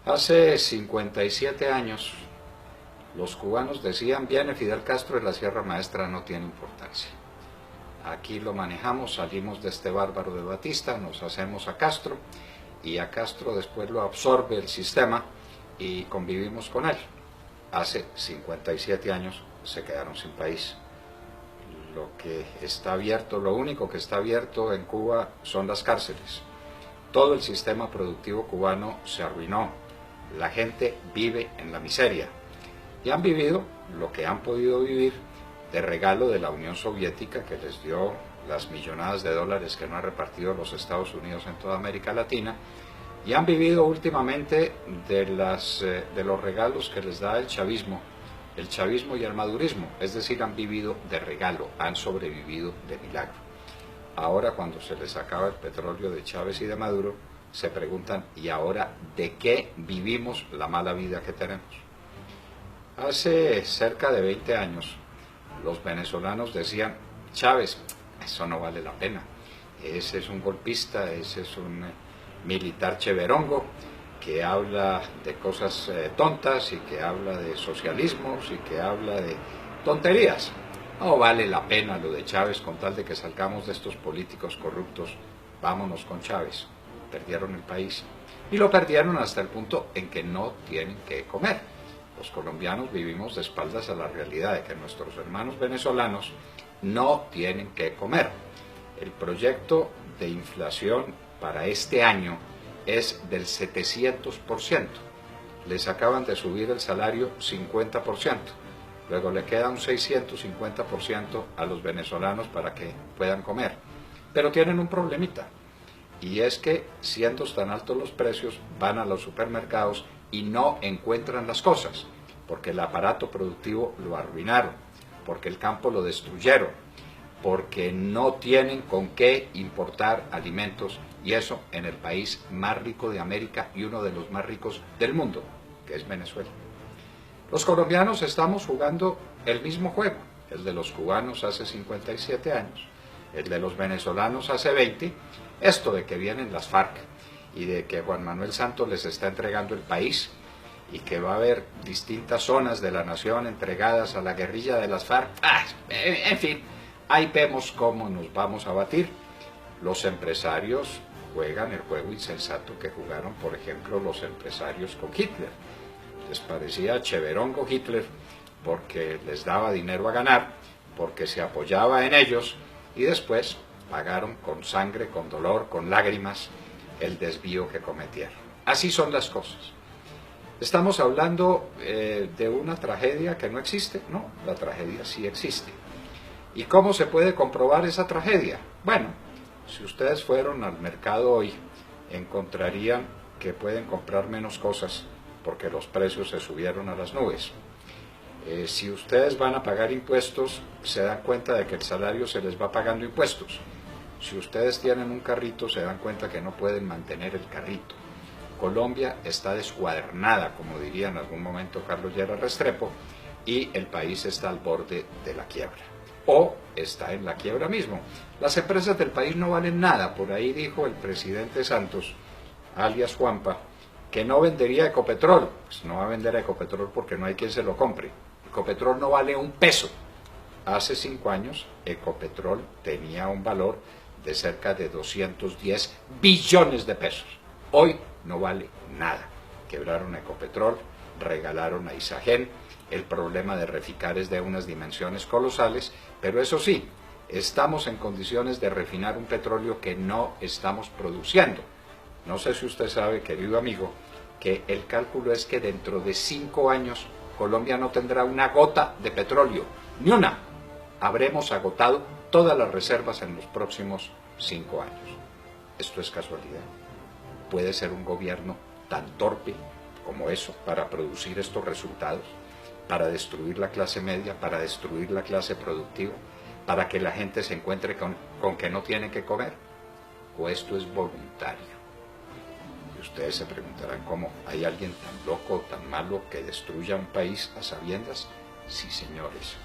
Hace 57 años los cubanos decían: viene Fidel Castro y la Sierra Maestra no tiene importancia. Aquí lo manejamos, salimos de este bárbaro de Batista, nos hacemos a Castro y a Castro después lo absorbe el sistema y convivimos con él. Hace 57 años se quedaron sin país. Lo que está abierto, lo único que está abierto en Cuba son las cárceles. Todo el sistema productivo cubano se arruinó. La gente vive en la miseria. Y han vivido lo que han podido vivir de regalo de la Unión Soviética, que les dio las millonadas de dólares que no ha repartido los Estados Unidos en toda América Latina, y han vivido últimamente de los regalos que les da el chavismo y el madurismo, es decir, han vivido de regalo, han sobrevivido de milagro. Ahora, cuando se les acaba el petróleo de Chávez y de Maduro, se preguntan: ¿y ahora de qué vivimos la mala vida que tenemos? Hace cerca de 20 años, los venezolanos decían: Chávez, eso no vale la pena, ese es un golpista, ese es un militar cheverongo que habla de cosas tontas y que habla de socialismos y que habla de tonterías. No vale la pena lo de Chávez, con tal de que salgamos de estos políticos corruptos, vámonos con Chávez. Perdieron el país y lo perdieron hasta el punto en que no tienen que comer. Los colombianos vivimos de espaldas a la realidad de que nuestros hermanos venezolanos no tienen que comer. El proyecto de inflación para este año es del 700%. Les acaban de subir el salario 50%. Luego le queda un 650% a los venezolanos para que puedan comer. Pero tienen un problemita, y es que, siendo tan altos los precios, van a los supermercados y no encuentran las cosas, porque el aparato productivo lo arruinaron, porque el campo lo destruyeron, porque no tienen con qué importar alimentos, y eso en el país más rico de América y uno de los más ricos del mundo, que es Venezuela. Los colombianos estamos jugando el mismo juego, el de los cubanos hace 57 años, el de los venezolanos hace 20, esto de que vienen las FARC y de que Juan Manuel Santos les está entregando el país y que va a haber distintas zonas de la nación entregadas a la guerrilla de las FARC. En fin, ahí vemos cómo nos vamos a batir. Los empresarios juegan el juego insensato que jugaron, por ejemplo, los empresarios con Hitler. Les parecía cheverongo Hitler porque les daba dinero a ganar, porque se apoyaba en ellos, y después pagaron con sangre, con dolor, con lágrimas el desvío que cometieron. Así son las cosas. Estamos hablando de una tragedia que no existe. No, la tragedia sí existe. ¿Y cómo se puede comprobar esa tragedia? Bueno, si ustedes fueron al mercado hoy, encontrarían que pueden comprar menos cosas porque los precios se subieron a las nubes. Si ustedes van a pagar impuestos, se dan cuenta de que el salario se les va pagando impuestos. Si ustedes tienen un carrito, se dan cuenta que no pueden mantener el carrito. Colombia está descuadernada, como diría en algún momento Carlos Lleras Restrepo, y el país está al borde de la quiebra. O está en la quiebra mismo. Las empresas del país no valen nada. Por ahí dijo el presidente Santos, alias Juanpa, que no vendería Ecopetrol. Pues no va a vender Ecopetrol porque no hay quien se lo compre. Ecopetrol no vale un peso. Hace 5 años Ecopetrol tenía un valor de cerca de 210 billones de pesos. Hoy no vale nada. Quebraron Ecopetrol, regalaron a Isagen. El problema de Reficar es de unas dimensiones colosales, pero eso sí, estamos en condiciones de refinar un petróleo que no estamos produciendo. No sé si usted sabe, querido amigo, que el cálculo es que dentro de 5 años Colombia no tendrá una gota de petróleo, ni una. Habremos agotado todas las reservas en los próximos 5 años. ¿Esto es casualidad? ¿Puede ser un gobierno tan torpe como eso para producir estos resultados? Para destruir la clase media, para destruir la clase productiva, para que la gente se encuentre con que no tiene que comer. ¿O esto es voluntario? Y ustedes se preguntarán: ¿cómo hay alguien tan loco, tan malo, que destruya un país a sabiendas? Sí, señores,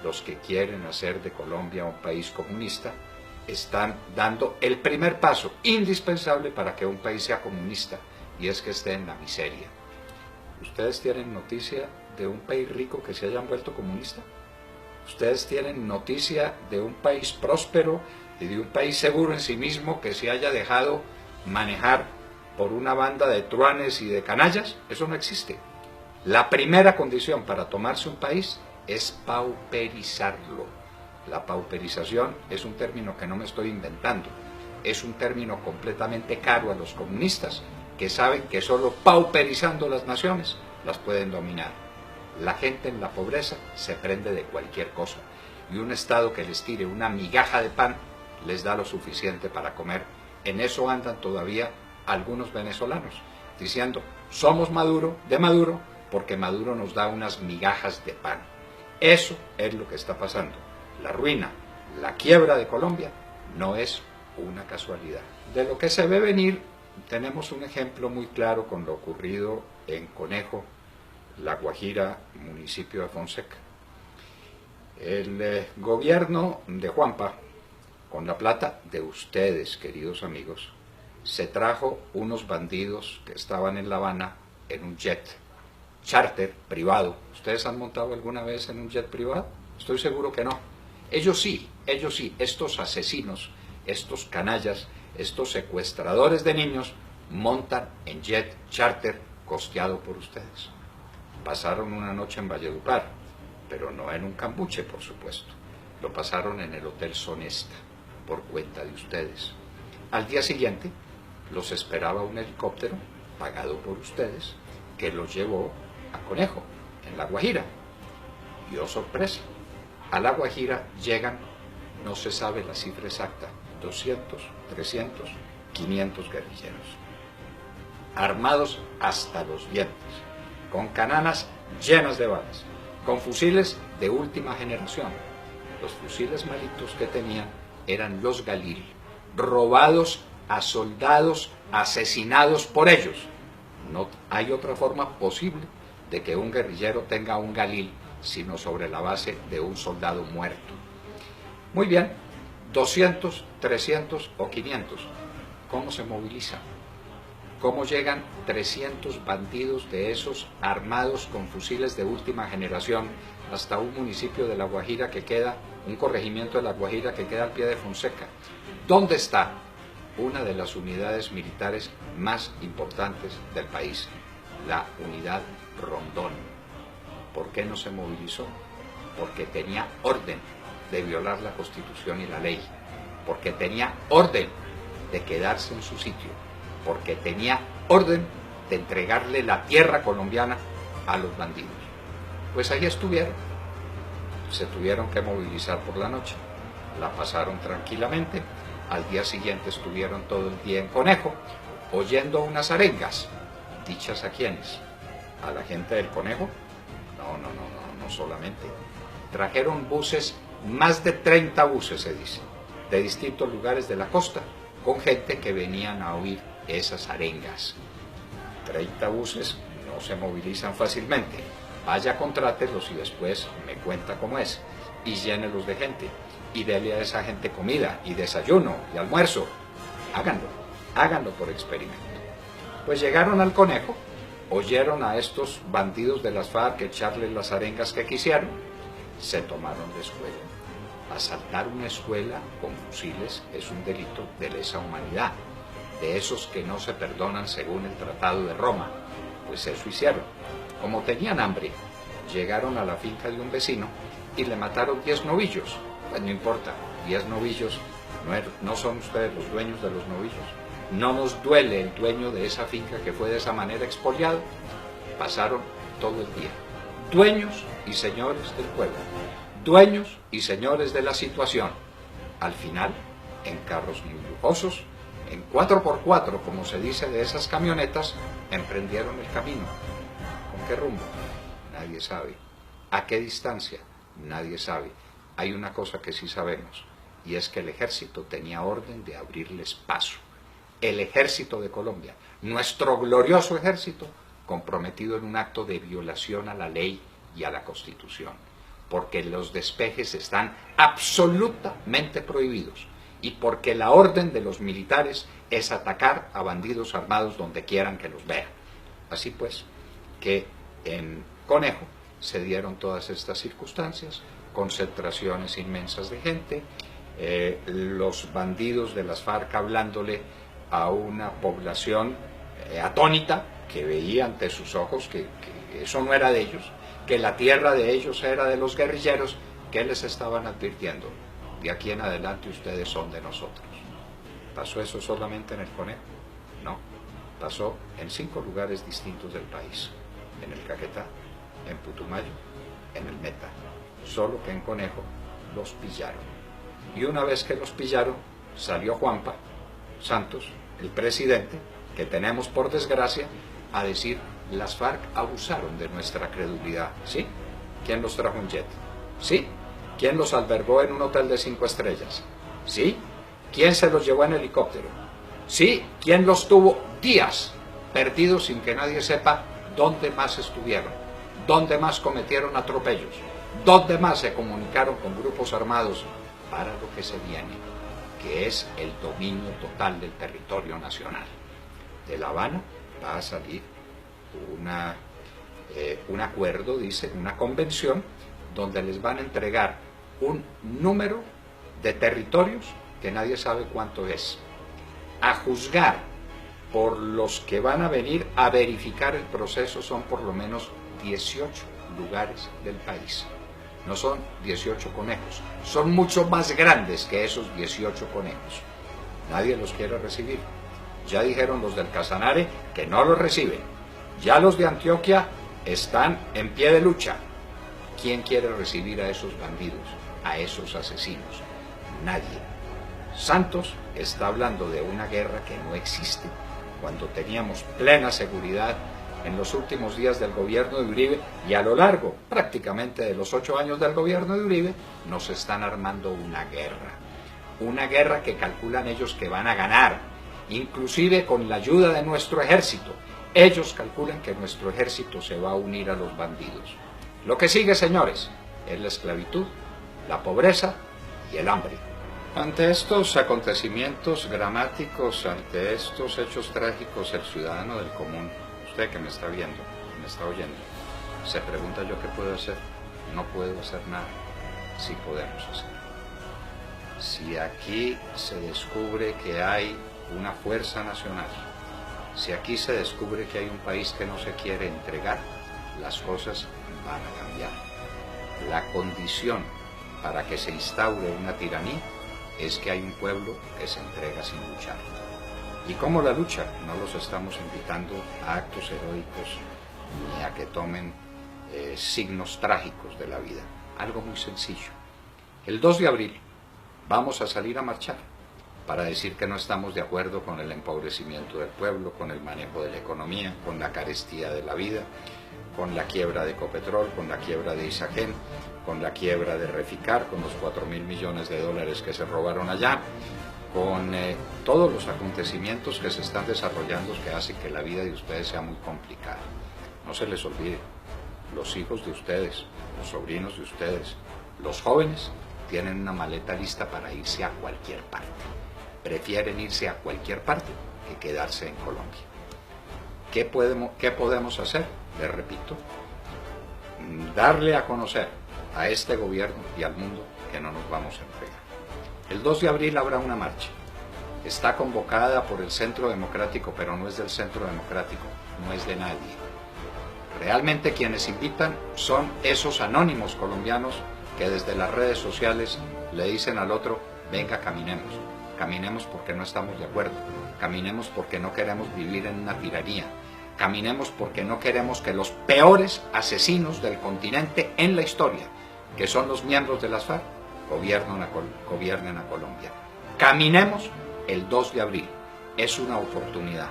los que quieren hacer de Colombia un país comunista están dando el primer paso indispensable para que un país sea comunista, y es que esté en la miseria. ¿Ustedes tienen noticia de un país rico que se haya vuelto comunista? ¿Ustedes tienen noticia de un país próspero y de un país seguro en sí mismo que se haya dejado manejar por una banda de truanes y de canallas? Eso no existe. La primera condición para tomarse un país es pauperizarlo. La pauperización es un término que no me estoy inventando. Es un término completamente caro a los comunistas, que saben que solo pauperizando las naciones las pueden dominar. La gente en la pobreza se prende de cualquier cosa, y un Estado que les tire una migaja de pan les da lo suficiente para comer. En eso andan todavía algunos venezolanos, diciendo, somos Maduro, porque Maduro nos da unas migajas de pan. Eso es lo que está pasando. La ruina, la quiebra de Colombia no es una casualidad. De lo que se ve venir, tenemos un ejemplo muy claro con lo ocurrido en Conejo, La Guajira, municipio de Fonseca. El gobierno de Juanpa, con la plata de ustedes, queridos amigos, se trajo unos bandidos que estaban en La Habana en un jet charter privado. ¿Ustedes han montado alguna vez en un jet privado? Estoy seguro que no. Ellos sí, estos asesinos, estos canallas, estos secuestradores de niños, montan en jet charter costeado por ustedes. Pasaron una noche en Valledupar, pero no en un cambuche, por supuesto. Lo pasaron en el Hotel Sonesta, por cuenta de ustedes. Al día siguiente, los esperaba un helicóptero, pagado por ustedes, que los llevó a Conejo, en La Guajira. Y oh sorpresa, a La Guajira llegan, no se sabe la cifra exacta, 200, 300, 500 guerrilleros, armados hasta los dientes, con cananas llenas de balas, con fusiles de última generación. Los fusiles malitos que tenían eran los Galil, robados a soldados asesinados por ellos. No hay otra forma posible de que un guerrillero tenga un Galil sino sobre la base de un soldado muerto. Muy bien, 200, 300 o 500. ¿Cómo se movilizan? ¿Cómo llegan 300 bandidos de esos armados con fusiles de última generación hasta un municipio de La Guajira que queda, un corregimiento de La Guajira que queda al pie de Fonseca? ¿Dónde está una de las unidades militares más importantes del país? La unidad Rondón. ¿Por qué no se movilizó? Porque tenía orden de violar la Constitución y la ley, porque tenía orden de quedarse en su sitio, porque tenía orden de entregarle la tierra colombiana a los bandidos. Pues ahí estuvieron. Se tuvieron que movilizar por la noche, la pasaron tranquilamente. Al día siguiente estuvieron todo el día en Conejo, oyendo unas arengas. ¿Dichas a quiénes? ¿A la gente del Conejo? No solamente. Trajeron buses, más de 30 buses se dice, de distintos lugares de la costa, con gente que venían a oír esas arengas. 30 buses no se movilizan fácilmente. Vaya, contrátelos y después me cuenta cómo es. Y llénelos de gente. Y dele a esa gente comida y desayuno y almuerzo. Háganlo por experimento. Pues llegaron al Conejo, oyeron a estos bandidos de las FARC echarles las arengas que quisieron, se tomaron la escuela. Asaltar una escuela con fusiles es un delito de lesa humanidad, de esos que no se perdonan según el Tratado de Roma. Pues eso hicieron. Como tenían hambre, llegaron a la finca de un vecino y le mataron 10 novillos. Pues no importa, 10 novillos, no son ustedes los dueños de los novillos. No nos duele el dueño de esa finca que fue de esa manera expoliado. Pasaron todo el día. Dueños y señores del pueblo, dueños y señores de la situación. Al final, en carros muy lujosos, en 4x4, como se dice de esas camionetas, emprendieron el camino. ¿Con qué rumbo? Nadie sabe. ¿A qué distancia? Nadie sabe. Hay una cosa que sí sabemos, y es que el ejército tenía orden de abrirles paso. El ejército de Colombia, nuestro glorioso ejército, comprometido en un acto de violación a la ley y a la Constitución, porque los despejes están absolutamente prohibidos y porque la orden de los militares es atacar a bandidos armados donde quieran que los vean. Así pues, que en Conejo se dieron todas estas circunstancias, concentraciones inmensas de gente, los bandidos de las FARC hablándole a una población atónita que veía ante sus ojos que eso no era de ellos, que la tierra de ellos era de los guerrilleros, que les estaban advirtiendo: de aquí en adelante ustedes son de nosotros. ¿Pasó eso solamente en el Conejo? No, pasó en 5 lugares distintos del país: en el Caquetá, en Putumayo, en el Meta. Solo que en Conejo los pillaron. Y una vez que los pillaron, salió Juanpa Santos, el presidente, que tenemos por desgracia, a decir: las FARC abusaron de nuestra credulidad. ¿Sí? ¿Quién los trajo en jet? ¿Sí? ¿Quién los albergó en un hotel de 5 estrellas? ¿Sí? ¿Quién se los llevó en helicóptero? ¿Sí? ¿Quién los tuvo días perdidos sin que nadie sepa dónde más estuvieron? ¿Dónde más cometieron atropellos? ¿Dónde más se comunicaron con grupos armados para lo que se viene, que es el dominio total del territorio nacional? De La Habana va a salir un acuerdo, dice, una convención, donde les van a entregar un número de territorios que nadie sabe cuánto es. A juzgar por los que van a venir a verificar el proceso, son por lo menos 18 lugares del país. No son 18 conejos, son mucho más grandes que esos 18 conejos. Nadie los quiere recibir. Ya dijeron los del Casanare que no los reciben. Ya los de Antioquia están en pie de lucha. ¿Quién quiere recibir a esos bandidos, a esos asesinos? Nadie. Santos está hablando de una guerra que no existe, cuando teníamos plena seguridad en los últimos días del gobierno de Uribe, y a lo largo prácticamente de los 8 años del gobierno de Uribe, nos están armando una guerra que calculan ellos que van a ganar, inclusive con la ayuda de nuestro ejército. Ellos calculan que nuestro ejército se va a unir a los bandidos. Lo que sigue, señores, es la esclavitud, la pobreza y el hambre. Ante estos acontecimientos dramáticos, ante estos hechos trágicos, el ciudadano del común, usted que me está viendo, me está oyendo, se pregunta: ¿yo qué puedo hacer? No puedo hacer nada. Sí podemos hacer. Si aquí se descubre que hay una fuerza nacional, si aquí se descubre que hay un país que no se quiere entregar, las cosas van a cambiar. La condición para que se instaure una tiranía es que hay un pueblo que se entrega sin luchar. ¿Y cómo la lucha? No los estamos invitando a actos heroicos ni a que tomen signos trágicos de la vida. Algo muy sencillo. El 2 de abril vamos a salir a marchar para decir que no estamos de acuerdo con el empobrecimiento del pueblo, con el manejo de la economía, con la carestía de la vida, con la quiebra de Ecopetrol, con la quiebra de Isagen, con la quiebra de Reficar, con los 4.000 millones de dólares que se robaron allá, con todos los acontecimientos que se están desarrollando que hacen que la vida de ustedes sea muy complicada. No se les olvide, los hijos de ustedes, los sobrinos de ustedes, los jóvenes, tienen una maleta lista para irse a cualquier parte. Prefieren irse a cualquier parte que quedarse en Colombia. ¿Qué podemos hacer? Les repito, darle a conocer a este gobierno y al mundo que no nos vamos a entregar. El 2 de abril habrá una marcha. Está convocada por el Centro Democrático, pero no es del Centro Democrático, no es de nadie. Realmente quienes invitan son esos anónimos colombianos que desde las redes sociales le dicen al otro: venga, caminemos. Caminemos porque no estamos de acuerdo. Caminemos porque no queremos vivir en una tiranía. Caminemos porque no queremos que los peores asesinos del continente en la historia, que son los miembros de las FARC, gobiernen a Colombia. Caminemos el 2 de abril. Es una oportunidad.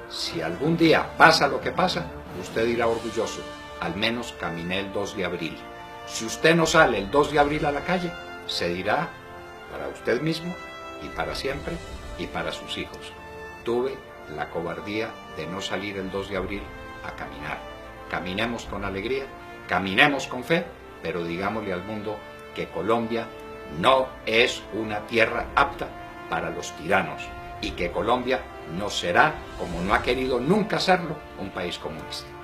Si algún día pasa lo que pasa, usted dirá orgulloso: al menos caminé el 2 de abril. Si usted no sale el 2 de abril a la calle, se dirá para usted mismo y para siempre y para sus hijos: tuve la cobardía de no salir el 2 de abril a caminar. Caminemos con alegría, caminemos con fe, pero digámosle al mundo que Colombia no es una tierra apta para los tiranos y que Colombia no será, como no ha querido nunca serlo, un país comunista.